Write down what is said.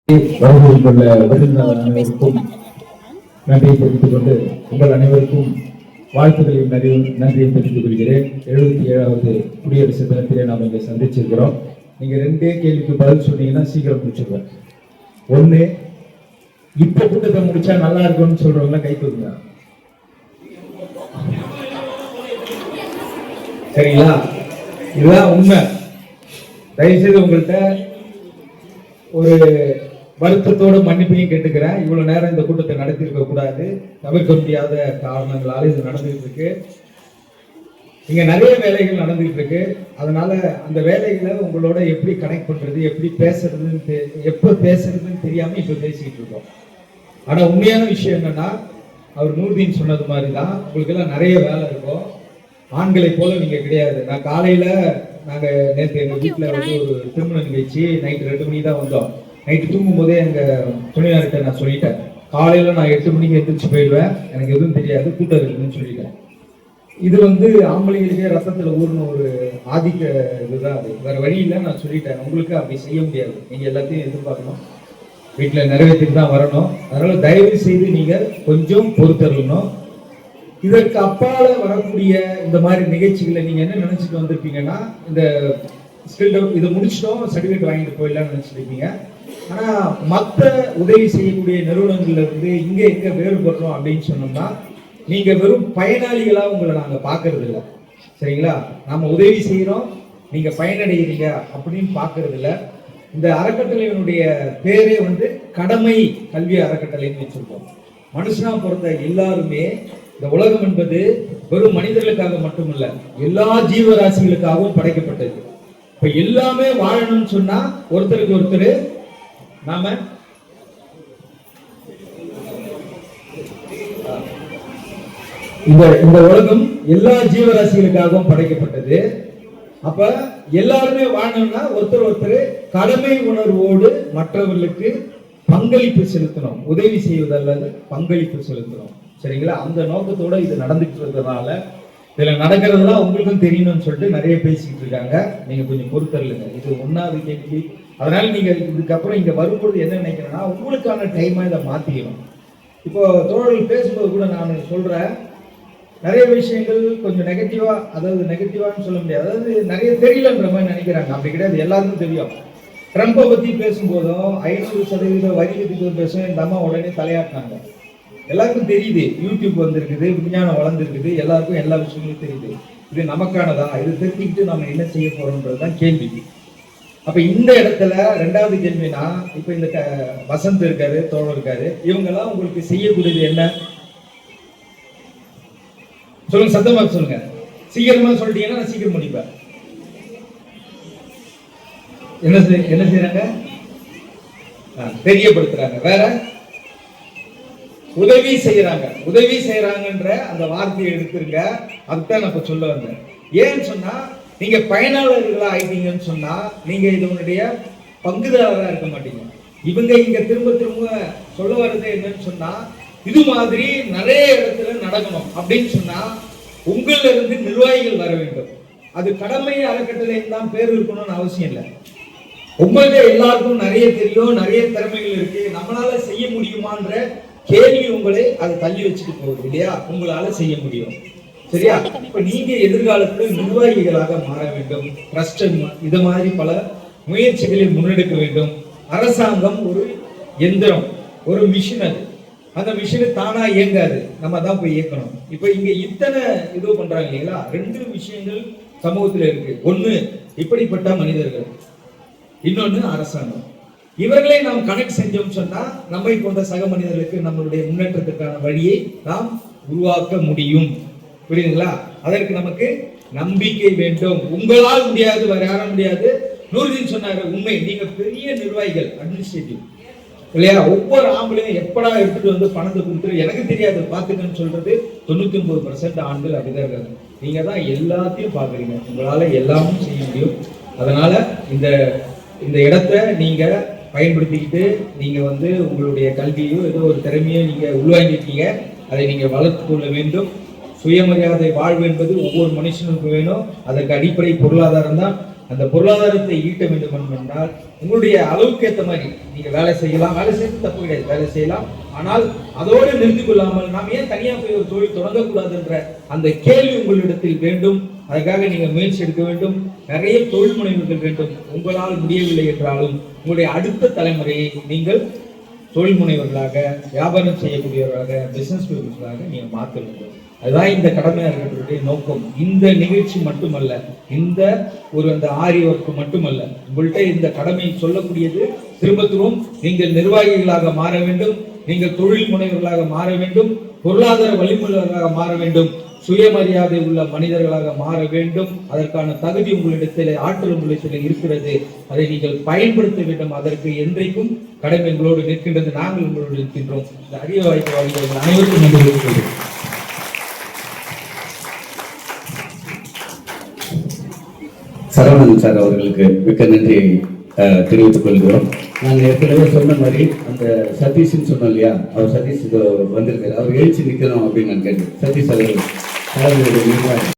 அனைவருக்கும் நன்றியை தெரிவித்துக் கொண்டு உங்கள் அனைவருக்கும் வாழ்த்துக்களையும் நன்றியை தெரிவித்துக் கொள்கிறேன். 77வது குடியரசு தினத்திலே நாம் இங்கே சந்திச்சிருக்கிறோம். நீங்க ரெண்டே கேள்விக்கு பதில் சொன்னீங்கன்னா சீக்கிரம் முடிச்சிருவேன். ஒண்ணு, இப்ப கூட்டத்தை முடிச்சா நல்லா இருக்கும்னு சொல்றவங்க கை தூக்குங்க. சரிங்களா? இதுதான் உண்மை. தயவுசெய்து உங்கள்கிட்ட ஒரு வருத்தத்தோடு மன்னிப்பையும் கேட்டுக்கிறேன். இவ்வளவு நேரம் இந்த கூட்டத்தை நடத்தி இருக்க கூடாது. தவிர்க்க முடியாத காரணங்களால இது நடந்துட்டு இருக்கு. இங்க நிறைய வேலைகள் நடந்துட்டு இருக்கு. அதனால அந்த வேலைகளை உங்களோட எப்படி கனெக்ட் பண்றது, எப்படி பேசுறதுன்னு எப்ப பேசுறதுன்னு தெரியாம இப்ப பேசிக்கிட்டு இருக்கோம். ஆனா உண்மையான விஷயம் என்னன்னா, அவர் நூர்தீன் சொன்னது மாதிரிதான் உங்களுக்கு எல்லாம் நிறைய வேலை இருக்கும். ஆண்களை போல நீங்க கிடையாது. நான் காலையில நாங்க நேற்று எங்க வீட்டுல வந்து ஒரு திருமண நிகழ்ச்சி நைட்டு 2 மணி தான் வந்தோம். நைட்டு தூங்கும் போதே எங்க துணையார்கிட்ட நான் சொல்லிட்டேன், காலையில நான் 8 மணிக்கு எந்திரிச்சு போயிடுவேன், எனக்கு எதுவும் தெரியாது, கூட்டம் இருக்குன்னு சொல்லிட்டேன். இது வந்து ஆம்பளைங்களுக்கே ரத்தத்துல ஊர்ன ஒரு ஆதிக்க இதுதான். அது வேற வழி இல்லை. நான் சொல்லிட்டேன், உங்களுக்கு அப்படி செய்ய முடியாது, நீங்க எல்லாத்தையும் எதிர்பார்க்கணும், வீட்டுல நிறைவேற்றிட்டு தான் வரணும். அதனால தயவு செய்து நீங்க கொஞ்சம் பொறுத்தரணும். இதற்கு அப்பால வரக்கூடிய இந்த மாதிரி நிகழ்ச்சிகளை நீங்க என்ன நினைச்சிட்டு வந்திருப்பீங்கன்னா, இந்த ஸ்கில் இதை முடிச்சிட்டோம் சர்டிஃபிகேட் வாங்கிட்டு போயிடலாம்னு நினைச்சிருப்பீங்க. ஆனா மற்ற உதவி செய்யக்கூடிய நிறுவனங்கள்ல இருந்து இங்க எங்க வேறுபடுறோம் அப்படின்னு சொன்னோம்னா, நீங்க வெறும் பயனாளிகளா உங்களை நாங்க பாக்குறது இல்லை. சரிங்களா? நாம உதவி செய்யறோம், நீங்க பயனடைகிறீங்க அப்படின்னு பாக்குறது இல்லை. இந்த அறக்கட்டளையினுடைய பேரே வந்து கடமை கல்வி அறக்கட்டளைன்னு வச்சிருக்கோம். மனுஷனா பிறந்த எல்லாருமே இந்த உலகம் என்பது வெறும் மனிதர்களுக்காக மட்டுமல்ல, எல்லா ஜீவராசிகளுக்காகவும் படைக்கப்பட்டது. இப்ப எல்லாமே வாழணும்னு சொன்னா ஒருத்தருக்கு ஒருத்தர் நாம இந்த உலகம் எல்லா ஜீவராசிகளுக்காகவும் படைக்கப்பட்டது. அப்ப எல்லாருமே வாழணும்னா ஒருத்தர் கடமை உணர்வோடு மற்றவர்களுக்கு பங்களிப்பு செலுத்தணும். உதவி செய்வதல்ல, பங்களிப்பு செலுத்தணும். சரிங்களா? அந்த நோக்கத்தோட இது நடந்துட்டு இருக்கிறதுனால இதுல நடக்கிறதுலாம் உங்களுக்கும் தெரியணும்னு சொல்லிட்டு நிறைய பேசிக்கிட்டு இருக்காங்க. நீங்க கொஞ்சம் பொறுத்தரலுங்க. இது 1வது கேள்வி. அதனால நீங்க இதுக்கப்புறம் இங்க வரும்போது என்ன நினைக்கிறேன்னா, உங்களுக்கான டைமா இதை மாத்திக்கணும். இப்போ தோழர்கள் பேசும்போது கூட நான் சொல்றேன், நிறைய விஷயங்கள் கொஞ்சம் நெகட்டிவா, அதாவது நெகட்டிவான்னு சொல்ல முடியாது, அதாவது நிறைய தெரியலன்ற மாதிரி நினைக்கிறாங்க. அப்படி கிடையாது, எல்லாருக்கும் தெரியும். ட்ரம்பை பத்தி பேசும்போதும் 500% வரி விதிப்பு பேசும் இந்த அம்மா உடனே தலையாட்டினாங்க. எல்லாருக்கும் தெரியுது, யூடியூப் வந்திருக்குது, விஞ்ஞானம் வளர்ந்துருக்குது, எல்லாருக்கும் எல்லா விஷயங்களும் தெரியுது. இது நமக்கானதா? இது தெரிஞ்சுக்கிட்டு நம்ம என்ன செய்ய போறோம்ன்றதுதான் கேள்வி. அப்ப இந்த இடத்துல 2வது கேள்வினா, இப்ப இந்த வசந்த் இருக்காரு, தோழர் இருக்காரு, இவங்க எல்லாம் உங்களுக்கு செய்யக்கூடியது என்ன சொல்லுங்க, சத்தமா சொல்லுங்க. சீக்கிரமா சொல்லிட்டீங்கன்னா நான் சீக்கிரம் முடிப்பேன். என்ன செய்யறாங்க? தெரியப்படுத்துறாங்க. வேற உதவி செய்யறாங்க. உதவி செய்யறாங்கன்ற அந்த வார்த்தையை எடுத்துருங்க. அதுதான் நான் இப்ப சொல்ல வந்தேன். ஏன்னு சொன்னா, நீங்க பயனாளர்களா ஆயிட்டீங்கன்னு சொன்னா நீங்க இதனுடைய பங்குதாரரா இருக்க மாட்டீங்க. இவங்க இங்க திரும்ப சொல்ல வர்றது என்னன்னு சொன்னா, இது மாதிரி நிறைய இடத்துல நடக்கணும் அப்படின்னு சொன்னா உங்கள இருந்து நிர்வாகிகள் வர வேண்டும். அது கடமை அறக்கட்டளை தான் பேர் இருக்கணும்னு அவசியம் இல்லை. உங்கள்கிட்ட எல்லாருக்கும் நிறைய தெரியும், நிறைய திறமைகள் இருக்கு, நம்மளால செய்ய முடியுமான்ற கேள்வி உங்களை அதை தள்ளி வச்சுட்டு போகுது இல்லையா? உங்களால செய்ய முடியும். சரியா? இப்ப நீங்க எதிர்காலத்துல நிர்வாகிகளாக மாற வேண்டும். ட்ரஸ்ட் இது மாதிரி பல முயற்சிகளை முன்னெடுக்க வேண்டும். அரசாங்கம் ஒரு எந்திரம், ஒரு மிஷின். அது அந்த மிஷினை தானா இயங்காது, நம்ம தான் போய் இயக்கணும். இப்ப இங்க இத்தனை இது பண்றாங்க இல்லைங்களா? 2 விஷயங்கள் சமூகத்துல இருக்கு. ஒண்ணு இப்படிப்பட்ட மனிதர்கள், இன்னொன்னு அரசாங்கம். இவர்களை நாம் கனெக்ட் செஞ்சோம் சொன்னா நம்மை போன்ற சக மனிதர்களுக்கு நம்மளுடைய முன்னேற்றத்திற்கான வழியை நாம் உருவாக்க முடியும். புரியுதுங்களா? அதற்கு நமக்கு நம்பிக்கை வேண்டும். உங்களால் முடியாது, வேற யாரும் முடியாது. நூர்தீன் சொன்னாரு, உண்மை. நீங்க பெரிய நிர்வாகிகள், அட்மினிஸ்ட்ரேட்டிவ் இல்லையா? ஒவ்வொரு ஆம்பளையும் எப்படா எடுத்துட்டு வந்து பணத்தை கொடுத்துரு, எனக்கு தெரியாது பாத்துக்கன்னு சொல்றது 99% ஆண்கள் அப்படிதான் இருக்காங்க. நீங்க தான் எல்லாத்தையும் பாக்குறீங்க, உங்களால எல்லாமும் செய்ய முடியும். அதனால இந்த இடத்தை நீங்க பயன்படுத்திக்கிட்டு நீங்க வந்து உங்களுடைய கல்வியோ ஏதோ ஒரு திறமையோ நீங்க உள்வாங்கிருக்கீங்க, அதை நீங்க வளர்த்து கொள்ள வேண்டும். சுயமரியாதை வாழ்வு என்பது ஒவ்வொரு மனுஷனுக்கும் வேணும். அதற்கு அடிப்படை பொருளாதாரம் தான். அந்த பொருளாதாரத்தை ஈட்ட வேண்டும் என்றால் உங்களுடைய அளவுக்கு ஏற்ற மாதிரி நீங்க வேலை செய்யலாம், வேலை செய்யறது தப்பு கிடையாது, வேலை செய்யலாம். ஆனால் அதோடு நிறுத்திக் கொள்ளாமல் நாம் ஏன் தனியா போய் ஒரு தொழில் தொடங்கக்கூடாது என்ற அந்த கேள்வி உங்களிடத்தில் வேண்டும். அதுக்காக நீங்க முயற்சி எடுக்க வேண்டும். நிறைய தொழில் முனைவர்கள் வேண்டும். உங்களால் முடியவில்லை என்றாலும் உங்களுடைய அடுத்த தலைமுறையை நீங்கள் தொழில் முனைவர்களாக, வியாபாரம் செய்யக்கூடியவர்களாக, பிசினஸ் பீப்புள்ஸாக நீங்க மாற்ற வேண்டும். அதுதான் இந்த கடமையாளர்களுடைய நோக்கம். இந்த நிகழ்ச்சி மட்டுமல்ல, இந்த ஒரு அந்த ஆரி ஒர்க் மட்டுமல்ல, உங்கள்கிட்ட இந்த கடமை சொல்லக்கூடியது திரும்பவும் நீங்கள் நிர்வாகிகளாக மாற வேண்டும், நீங்கள் தொழில் முனைவர்களாக மாற வேண்டும், பொருளாதார வழிமுறைகளாக மாற வேண்டும், சுயமரியாதை உள்ள மனிதர்களாக மாற வேண்டும். அதற்கான தகுதி உங்களிடத்தில், ஆற்றல் உங்களிடத்தில் இருக்கிறது. அதை நீங்கள் பயன்படுத்த வேண்டும். அதற்கு என்றைக்கும் கடமை எங்களோடு நிற்கின்றது. நாங்கள் உங்களோடு இருக்கின்றோம். இந்த அரிய வாய்ப்பு வாழ்ந்த அனைவருக்கும் நன்றி இருக்கிறது. சரவணன் சார் அவர்களுக்கு மிக்க நன்றியை தெரிவித்துக் கொள்கிறோம். நாங்கள் ஏற்கனவே சொன்ன மாதிரி அந்த சதீஷ்ன்னு சொன்னோம் இல்லையா, அவர் சதீஷ் வந்திருக்காரு, அவர் எழுச்சி நிற்கணும் அப்படின்னு நான் கேட்டேன். சதீஷ் அவர்கள்